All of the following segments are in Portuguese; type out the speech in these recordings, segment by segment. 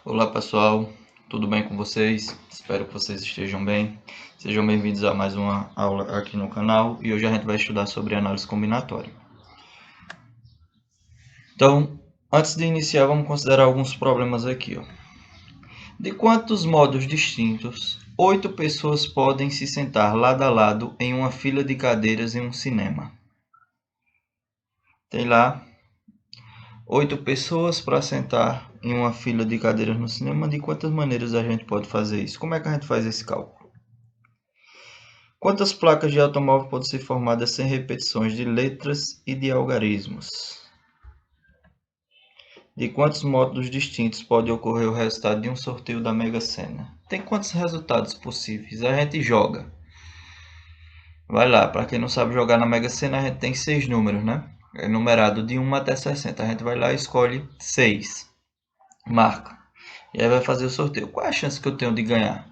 Olá pessoal, tudo bem com vocês? Espero que vocês estejam bem. Sejam bem-vindos a mais uma aula aqui no canal e hoje a gente vai estudar sobre análise combinatória. Então, antes de iniciar, vamos considerar alguns problemas aqui. De quantos modos distintos, 8 pessoas podem se sentar lado a lado em uma fila de cadeiras em um cinema? Tem lá 8 pessoas para sentar em uma fila de cadeiras no cinema. De quantas maneiras a gente pode fazer isso? Como é que a gente faz esse cálculo? Quantas placas de automóvel podem ser formadas sem repetições de letras e de algarismos? De quantos módulos distintos pode ocorrer o resultado de um sorteio da Mega Sena? Tem quantos resultados possíveis? A gente joga. Vai lá, para quem não sabe jogar na Mega Sena, a gente tem 6 números, né? É numerado de 1 até 60. A gente vai lá e escolhe 6. Marca. E aí vai fazer o sorteio. Qual é a chance que eu tenho de ganhar?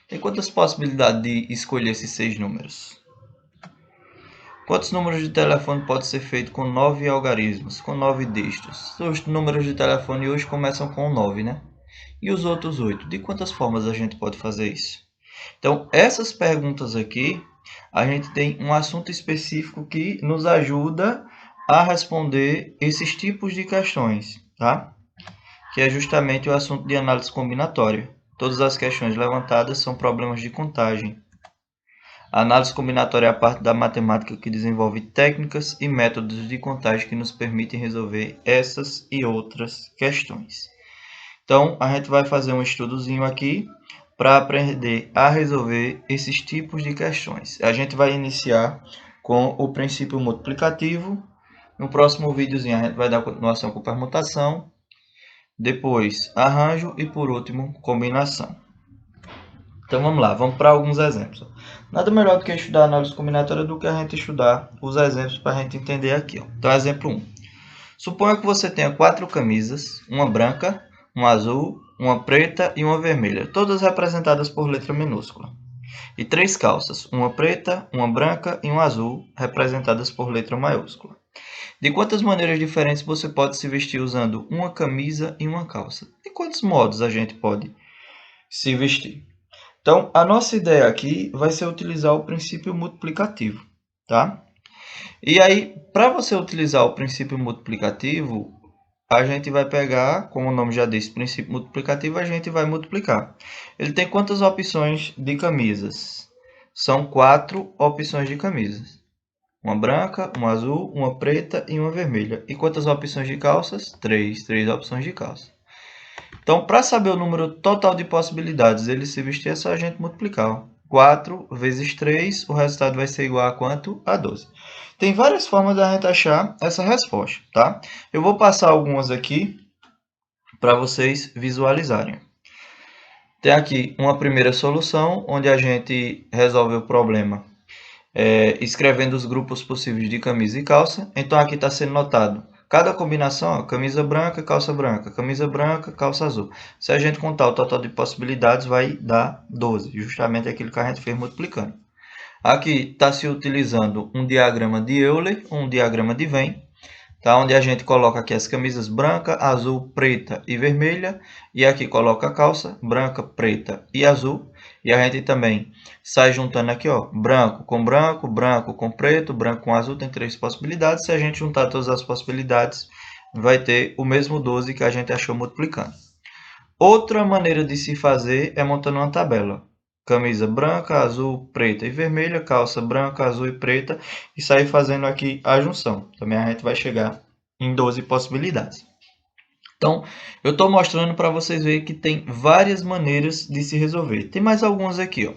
Tem quantas possibilidades de escolher esses 6 números? Quantos números de telefone pode ser feito com 9 algarismos, com 9 dígitos? Os números de telefone hoje começam com 9, né? E os outros 8? De quantas formas a gente pode fazer isso? Então, essas perguntas aqui, a gente tem um assunto específico que nos ajuda a responder esses tipos de questões, tá? Que é justamente o assunto de análise combinatória. Todas as questões levantadas são problemas de contagem. A análise combinatória é a parte da matemática que desenvolve técnicas e métodos de contagem que nos permitem resolver essas e outras questões. Então, a gente vai fazer um estudozinho aqui para aprender a resolver esses tipos de questões. A gente vai iniciar com o princípio multiplicativo. No próximo videozinho a gente vai dar continuação com permutação, depois arranjo e por último combinação. Então vamos lá, vamos para alguns exemplos. Nada melhor do que estudar análise combinatória do que a gente estudar os exemplos para a gente entender aqui. Então, exemplo 1. Suponha que você tenha 4 camisas, uma branca, uma azul, uma preta e uma vermelha, todas representadas por letra minúscula. E 3 calças, uma preta, uma branca e uma azul, representadas por letra maiúscula. De quantas maneiras diferentes você pode se vestir usando uma camisa e uma calça? De quantos modos a gente pode se vestir? Então, a nossa ideia aqui vai ser utilizar o princípio multiplicativo, tá? E aí, para você utilizar o princípio multiplicativo, a gente vai pegar, como o nome já diz, princípio multiplicativo, a gente vai multiplicar. Ele tem quantas opções de camisas? São 4 opções de camisas. Uma branca, uma azul, uma preta e uma vermelha. E quantas opções de calças? 3 opções de calça. Então, para saber o número total de possibilidades dele se vestir, é só a gente multiplicar. 4 vezes 3, o resultado vai ser igual a quanto? A 12. Tem várias formas de a gente achar essa resposta, tá? Eu vou passar algumas aqui para vocês visualizarem. Tem aqui uma primeira solução, onde a gente resolve o problema escrevendo os grupos possíveis de camisa e calça. Então, aqui está sendo notado cada combinação, ó, camisa branca, calça azul. Se a gente contar o total de possibilidades, vai dar 12, justamente aquilo que a gente fez multiplicando. Aqui está se utilizando um diagrama de Euler, um diagrama de Venn, tá? Onde a gente coloca aqui as camisas branca, azul, preta e vermelha. E aqui coloca a calça branca, preta e azul. E a gente também sai juntando aqui, ó, branco, branco com preto, branco com azul, tem 3 possibilidades. Se a gente juntar todas as possibilidades, vai ter o mesmo 12 que a gente achou multiplicando. Outra maneira de se fazer é montando uma tabela. Camisa branca, azul, preta e vermelha, calça branca, azul e preta, e sair fazendo aqui a junção. Também a gente vai chegar em 12 possibilidades. Então, eu estou mostrando para vocês verem que tem várias maneiras de se resolver. Tem mais algumas aqui, ó.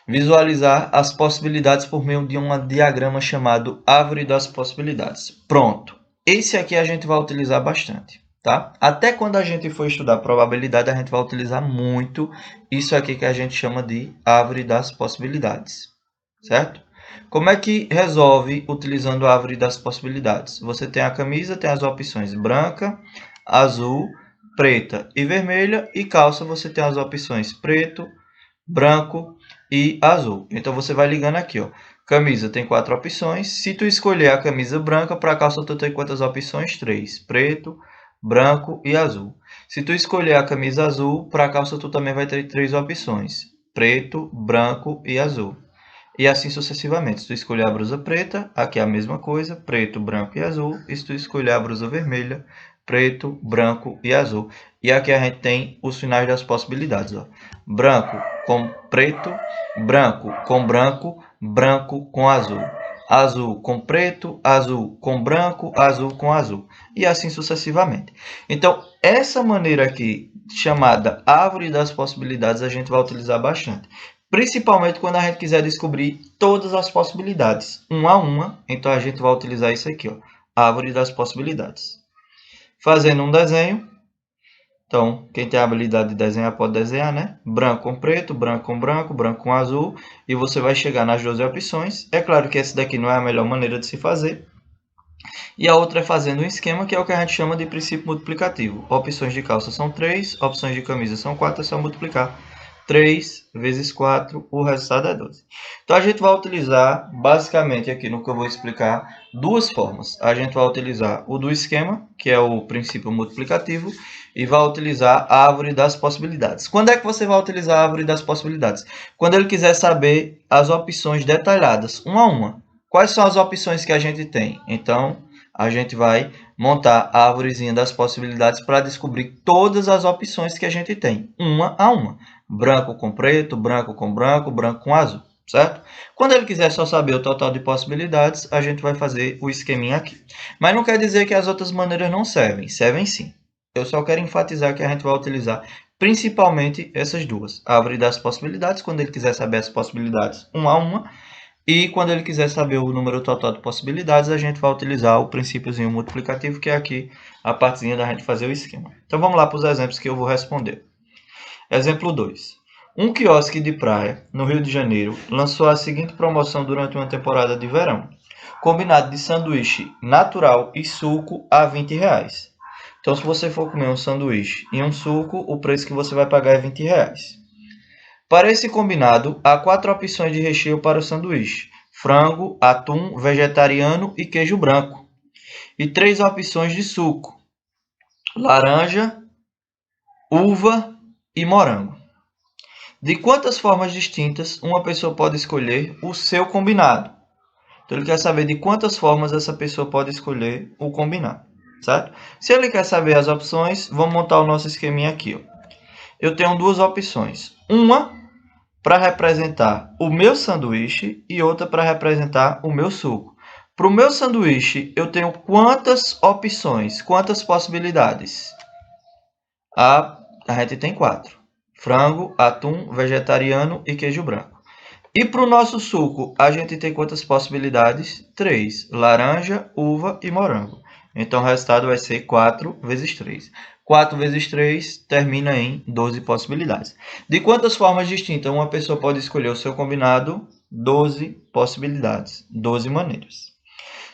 Visualizar as possibilidades por meio de um diagrama chamado Árvore das Possibilidades. Pronto. Esse aqui a gente vai utilizar bastante, tá? Até quando a gente for estudar probabilidade, a gente vai utilizar muito isso aqui que a gente chama de Árvore das Possibilidades, certo? Como é que resolve utilizando a Árvore das Possibilidades? Você tem a camisa, tem as opções branca, azul, preta e vermelha, e calça você tem as opções preto, branco e azul. Então você vai ligando aqui, ó. Camisa tem 4 opções. Se tu escolher a camisa branca, para a calça tu tem quantas opções? 3. Preto, branco e azul. Se tu escolher a camisa azul, para a calça tu também vai ter 3 opções: preto, branco e azul. E assim sucessivamente. Se tu escolher a blusa preta, aqui é a mesma coisa, preto, branco e azul. E se tu escolher a blusa vermelha, preto, branco e azul. E aqui a gente tem os finais das possibilidades. Ó. Branco com preto, branco com branco, branco com azul. Azul com preto, azul com branco, azul com azul. E assim sucessivamente. Então, essa maneira aqui, chamada árvore das possibilidades, a gente vai utilizar bastante. Principalmente quando a gente quiser descobrir todas as possibilidades, uma a uma. Então, a gente vai utilizar isso aqui, ó, árvore das possibilidades. Fazendo um desenho. Então, quem tem a habilidade de desenhar pode desenhar, né? Branco com preto, branco com branco, branco com azul. E você vai chegar nas 12 opções. É claro que essa daqui não é a melhor maneira de se fazer. E a outra é fazendo um esquema, que é o que a gente chama de princípio multiplicativo. Opções de calça são 3, opções de camisa são 4, é só multiplicar. 3 vezes 4, o resultado é 12. Então, a gente vai utilizar, basicamente, aqui no que eu vou explicar, duas formas. A gente vai utilizar o do esquema, que é o princípio multiplicativo, e vai utilizar a árvore das possibilidades. Quando é que você vai utilizar a árvore das possibilidades? Quando ele quiser saber as opções detalhadas, uma a uma. Quais são as opções que a gente tem? Então, a gente vai montar a árvorezinha das possibilidades para descobrir todas as opções que a gente tem, uma a uma. Branco com preto, branco com branco, branco com azul, certo? Quando ele quiser só saber o total de possibilidades, a gente vai fazer o esqueminha aqui. Mas não quer dizer que as outras maneiras não servem, servem sim. Eu só quero enfatizar que a gente vai utilizar principalmente essas duas. A árvore das possibilidades, quando ele quiser saber as possibilidades uma a uma. E quando ele quiser saber o número total de possibilidades, a gente vai utilizar o princípiozinho multiplicativo, que é aqui a partezinha da gente fazer o esquema. Então vamos lá para os exemplos que eu vou responder. Exemplo 2. Um quiosque de praia, no Rio de Janeiro, lançou a seguinte promoção durante uma temporada de verão. Combinado de sanduíche natural e suco a R$20. Então, se você for comer um sanduíche e um suco, o preço que você vai pagar é R$20. Para esse combinado, há 4 opções de recheio para o sanduíche: frango, atum, vegetariano e queijo branco. E 3 opções de suco: laranja, uva e morango. De quantas formas distintas uma pessoa pode escolher o seu combinado? Então, ele quer saber de quantas formas essa pessoa pode escolher o combinado, certo? Se ele quer saber as opções, vamos montar o nosso esqueminha aqui. Ó. Eu tenho 2 opções. Uma para representar o meu sanduíche e outra para representar o meu suco. Para o meu sanduíche, eu tenho quantas opções, quantas possibilidades? A gente tem 4. Frango, atum, vegetariano e queijo branco. E para o nosso suco, a gente tem quantas possibilidades? 3. Laranja, uva e morango. Então, o resultado vai ser 4 vezes 3. 4 vezes 3 termina em 12 possibilidades. De quantas formas distintas uma pessoa pode escolher o seu combinado? 12 possibilidades, 12 maneiras.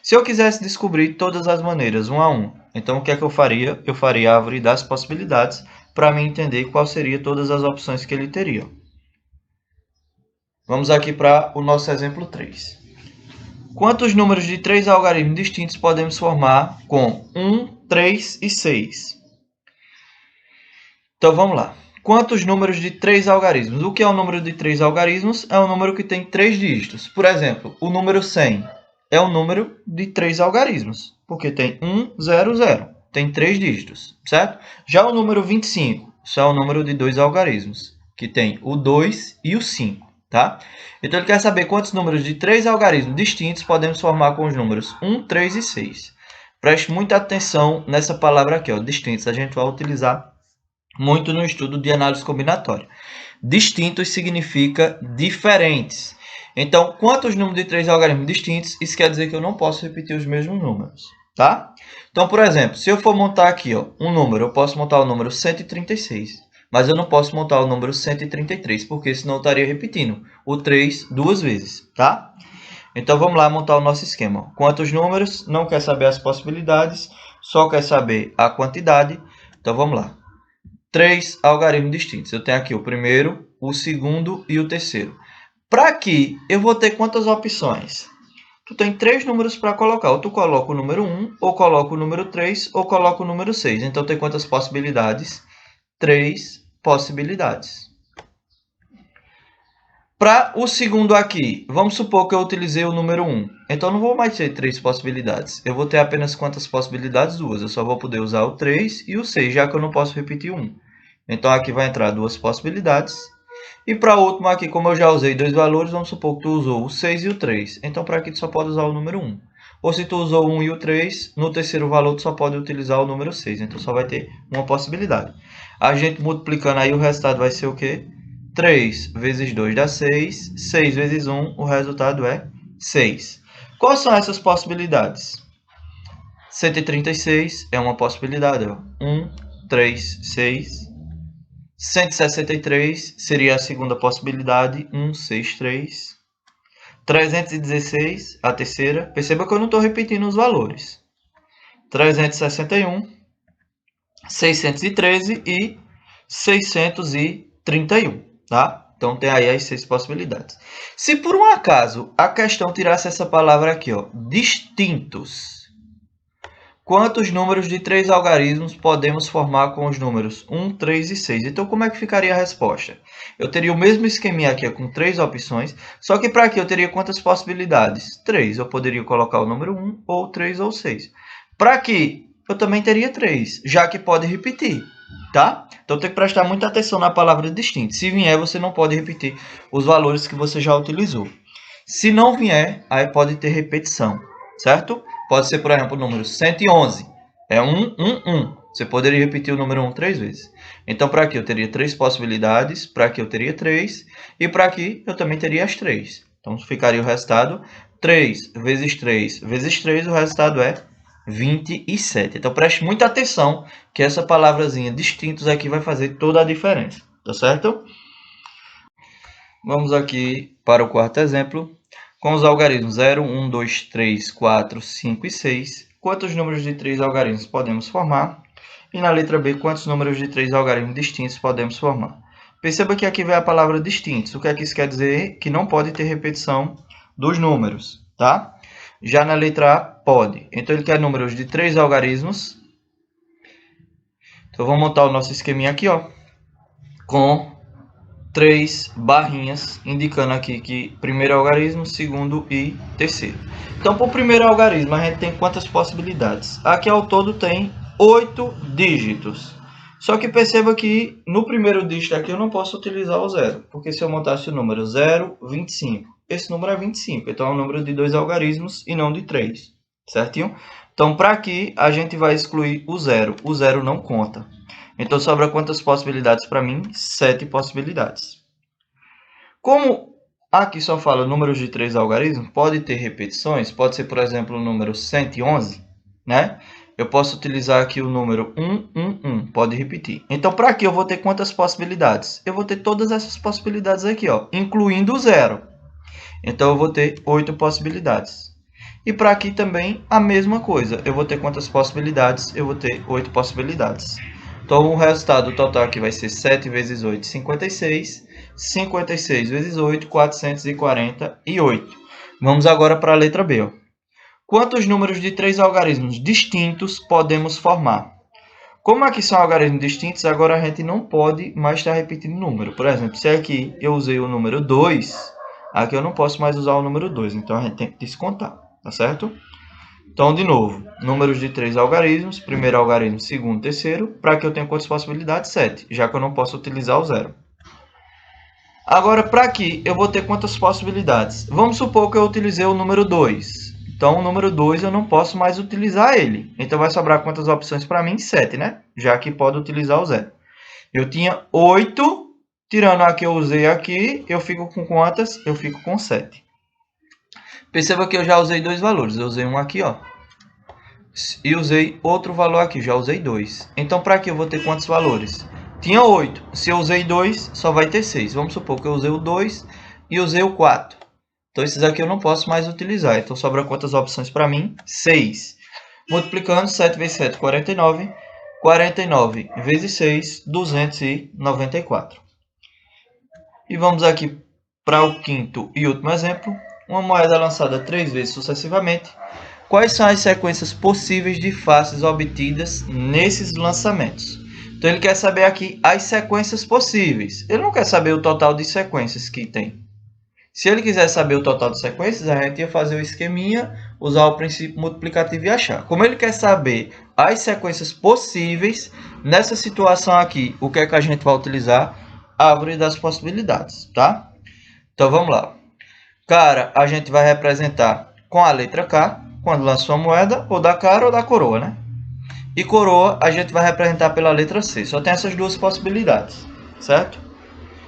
Se eu quisesse descobrir todas as maneiras, uma a uma, então o que é que eu faria? Eu faria a árvore das possibilidades para me entender qual seria todas as opções que ele teria. Vamos aqui para o nosso exemplo 3. Quantos números de 3 algarismos distintos podemos formar com 1, 3 e 6? Então vamos lá. Quantos números de 3 algarismos? O que é o número de 3 algarismos? É um número que tem 3 dígitos. Por exemplo, o número 100 é um número de 3 algarismos, porque tem 1, 0, 0. Tem 3 dígitos, certo? Já o número 25, isso é um número de 2 algarismos, que tem o 2 e o 5. Tá? Então, ele quer saber quantos números de 3 algarismos distintos podemos formar com os números 1, 3 e 6. Preste muita atenção nessa palavra aqui, ó, distintos. A gente vai utilizar muito no estudo de análise combinatória. Distintos significa diferentes. Então, quantos números de 3 algarismos distintos? Isso quer dizer que eu não posso repetir os mesmos números. Tá? Então, por exemplo, se eu for montar aqui ó, um número, eu posso montar o número 136. Mas eu não posso montar o número 133, porque senão eu estaria repetindo o 3 duas vezes, tá? Então, vamos lá montar o nosso esquema. Quantos números? Não quer saber as possibilidades, só quer saber a quantidade. Então, vamos lá. 3 algarismos distintos. Eu tenho aqui o primeiro, o segundo e o terceiro. Para aqui, eu vou ter quantas opções? tu tem 3 números para colocar. Ou tu coloca o número 1, ou coloca o número 3, ou coloca o número 6. Então, tem quantas possibilidades? 3 possibilidades. Para o segundo aqui, vamos supor que eu utilizei o número 1. Então, não vou mais ter 3 possibilidades. Eu vou ter apenas quantas possibilidades? 2. Eu só vou poder usar o 3 e o 6, já que eu não posso repetir 1. Então, aqui vai entrar 2 possibilidades. E para o último aqui, como eu já usei 2 valores, vamos supor que tu usou o 6 e o 3. Então, para aqui, tu só pode usar o número 1. Ou se tu usou o 1 e o 3, no terceiro valor, tu só pode utilizar o número 6. Então, só vai ter uma possibilidade. A gente multiplicando aí, o resultado vai ser o quê? 3 vezes 2 dá 6. 6 vezes 1, o resultado é 6. Quais são essas possibilidades? 136 é uma possibilidade. 1, 3, 6. 163 seria a segunda possibilidade. 1, 6, 3. 316, a terceira. Perceba que eu não estou repetindo os valores. 361, 613 e 631. Tá? Então, tem aí as 6 possibilidades. Se por um acaso a questão tirasse essa palavra aqui, ó, distintos, quantos números de 3 algarismos podemos formar com os números 1, 3 e 6? Então, como é que ficaria a resposta? Eu teria o mesmo esqueminha aqui com 3 opções, só que para aqui eu teria quantas possibilidades? 3. Eu poderia colocar o número 1, ou 3, ou 6. Para aqui, eu também teria 3, já que pode repetir. Tá? Então tem que prestar muita atenção na palavra distinto. Se vier, você não pode repetir os valores que você já utilizou. Se não vier, aí pode ter repetição, certo? Pode ser, por exemplo, o número 111. É 1, 1, 1. Você poderia repetir o número 1 3 vezes. Então, para aqui eu teria 3 possibilidades, para aqui eu teria 3, e para aqui eu também teria as 3. Então, ficaria o resultado 3 vezes 3 vezes 3, o resultado é 27. Então, preste muita atenção que essa palavrazinha distintos aqui vai fazer toda a diferença. Tá certo? Vamos aqui para o quarto exemplo. Com os algarismos 0, 1, 2, 3, 4, 5 e 6, quantos números de 3 algarismos podemos formar? E na letra B, quantos números de 3 algarismos distintos podemos formar? Perceba que aqui vem a palavra distintos. O que é que isso quer dizer? Que não pode ter repetição dos números, tá? Já na letra A, pode. Então, ele quer números de 3 algarismos. Então, vamos montar o nosso esqueminha aqui, ó, com 3 barrinhas, indicando aqui que primeiro algarismo, segundo e terceiro. Então, para o primeiro algarismo, a gente tem quantas possibilidades? Aqui, ao todo, tem 8 dígitos. Só que perceba que no primeiro dígito aqui eu não posso utilizar o 0, porque se eu montasse o número 0, 25, esse número é 25, então é um número de 2 algarismos e não de 3, certinho? Então, para aqui, a gente vai excluir o 0 não conta. Então, sobra quantas possibilidades para mim? 7 possibilidades. Como aqui só fala números de 3 algarismos, pode ter repetições, pode ser, por exemplo, o número 111, né? Eu posso utilizar aqui o número 111, pode repetir. Então, para aqui eu vou ter quantas possibilidades? Eu vou ter todas essas possibilidades aqui, ó, incluindo o 0. Então, eu vou ter 8 possibilidades. E para aqui também a mesma coisa. Eu vou ter quantas possibilidades? Eu vou ter 8 possibilidades. Então, o resultado total aqui vai ser 7 vezes 8, 56. 56 vezes 8, 448. Vamos agora para a letra B, ó. Quantos números de 3 algarismos distintos podemos formar? Como aqui são algarismos distintos, agora a gente não pode mais estar repetindo número. Por exemplo, se aqui eu usei o número 2, aqui eu não posso mais usar o número 2. Então, a gente tem que descontar, tá certo? Então, de novo, números de 3 algarismos, primeiro algarismo, segundo, terceiro. Para que eu tenha quantas possibilidades? 7, já que eu não posso utilizar o 0. Agora, para aqui, eu vou ter quantas possibilidades? Vamos supor que eu utilizei o número 2. Então, o número 2 eu não posso mais utilizar ele. Então, vai sobrar quantas opções para mim? 7, né? Já que pode utilizar o 0. Eu tinha 8, tirando a que eu usei aqui, eu fico com quantas? Eu fico com 7. Perceba que eu já usei 2 valores. Eu usei um aqui, ó. E usei outro valor aqui, já usei 2. Então, para aqui eu vou ter quantos valores? Tinha 8. Se eu usei 2, só vai ter 6. Vamos supor que eu usei o 2 e usei o 4. Então, esses aqui eu não posso mais utilizar. Então, sobra quantas opções para mim? 6. Multiplicando, 7 vezes 7, 49. 49 vezes 6, 294. E vamos aqui para o quinto e último exemplo. uma moeda lançada 3 vezes sucessivamente. Quais são as sequências possíveis de faces obtidas nesses lançamentos? Então ele quer saber aqui as sequências possíveis. Ele não quer saber o total de sequências que tem. Se ele quiser saber o total de sequências, a gente ia fazer o esqueminha, usar o princípio multiplicativo e achar. Como ele quer saber as sequências possíveis, nessa situação aqui, o que é que a gente vai utilizar? A árvore das possibilidades, tá? Então vamos lá. Cara, a gente vai representar com a letra K, quando lança uma moeda, ou da cara ou da coroa, né? E coroa a gente vai representar pela letra C. Só tem essas duas possibilidades, certo?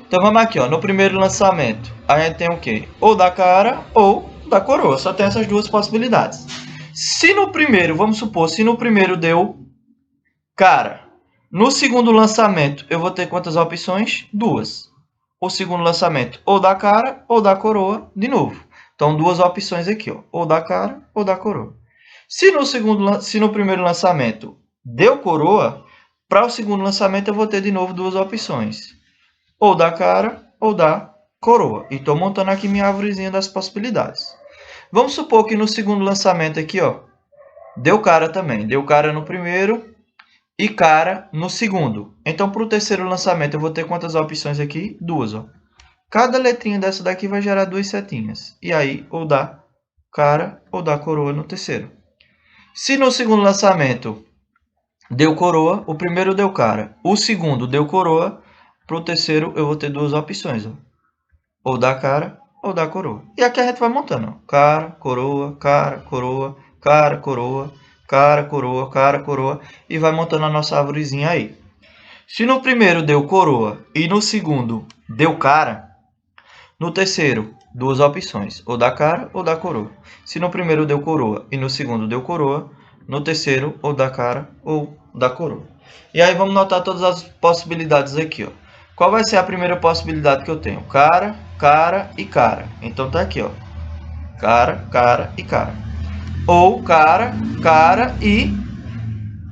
Então vamos aqui, ó. No primeiro lançamento, a gente tem o quê? Ou da cara ou da coroa. Só tem essas duas possibilidades. Se no primeiro, vamos supor, se no primeiro deu cara, no segundo lançamento eu vou ter quantas opções? Duas. O segundo lançamento ou da cara ou da coroa de novo. Então duas opções aqui, ó. Ou da cara ou da coroa. Se no primeiro lançamento deu coroa, para o segundo lançamento eu vou ter de novo duas opções. Ou da cara ou da coroa. E estou montando aqui minha árvorezinha das possibilidades. Vamos supor que no segundo lançamento aqui, ó, deu cara também. Deu cara no primeiro e cara no segundo. Então, para o terceiro lançamento, eu vou ter quantas opções aqui? Duas, ó. Cada letrinha dessa daqui vai gerar duas setinhas. E aí, ou dá cara ou dá coroa no terceiro. Se no segundo lançamento deu coroa, o primeiro deu cara, o segundo deu coroa, para o terceiro eu vou ter duas opções, ó. Ou dá cara ou dá coroa. E aqui a gente vai montando, ó. Cara, coroa, cara, coroa, cara, coroa, cara, coroa, cara, coroa. E vai montando a nossa árvorezinha aí. Se no primeiro deu coroa e no segundo deu cara, no terceiro, duas opções. Ou dá cara ou dá coroa. Se no primeiro deu coroa e no segundo deu coroa, no terceiro, ou dá cara ou dá coroa. E aí vamos notar todas as possibilidades aqui, ó. Qual vai ser a primeira possibilidade que eu tenho? Cara, cara e cara. Então tá aqui, ó. Cara, cara e cara. Ou cara, cara e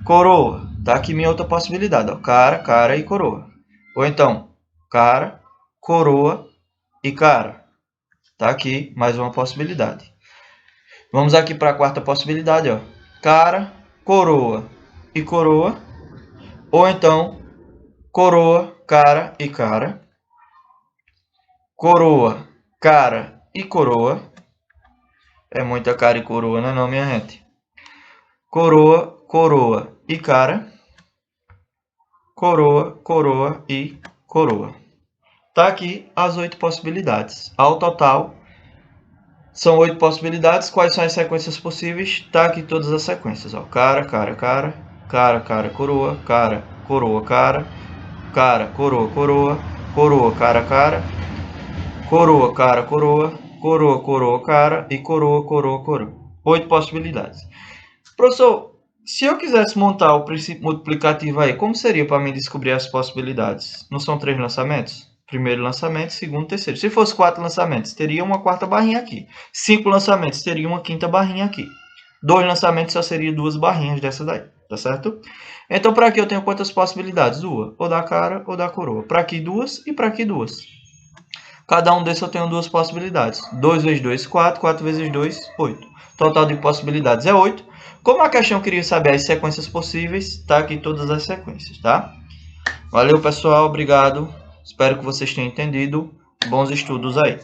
coroa. Tá aqui minha outra possibilidade, ó. Cara, cara e coroa. Ou então, cara, coroa e cara. Tá aqui mais uma possibilidade. Vamos aqui para a quarta possibilidade, ó. Cara, coroa e coroa. Ou então, coroa, cara e cara. Coroa, cara e coroa. É muita cara e coroa, né, não, minha gente? Coroa, coroa e cara. Coroa, coroa e coroa. Tá aqui as 8 possibilidades. Ao total, são 8 possibilidades. Quais são as sequências possíveis? Tá aqui todas as sequências, ó. Cara, cara, cara. Cara, cara, coroa. Cara, coroa, cara. Cara, coroa, coroa. Coroa, cara, cara. Coroa, cara, coroa. Coroa, coroa, cara. E coroa, coroa, coroa. 8 possibilidades. Professor, se eu quisesse montar o princípio multiplicativo aí, como seria para mim descobrir as possibilidades? Não são 3 lançamentos? Primeiro lançamento, segundo, terceiro. Se fosse 4 lançamentos, teria uma quarta barrinha aqui. 5 lançamentos, teria uma quinta barrinha aqui. 2 lançamentos, só seria 2 barrinhas dessa daí, tá certo? Então, para aqui eu tenho quantas possibilidades? 2. Ou da cara ou da coroa. Para aqui 2 e para aqui 2. Cada um desses eu tenho 2 possibilidades. 2 vezes 2, 4. 4 vezes 2, 8. Total de possibilidades é 8. Como a questão queria saber as sequências possíveis, tá aqui todas as sequências, tá? Valeu, pessoal. Obrigado. Espero que vocês tenham entendido. Bons estudos aí.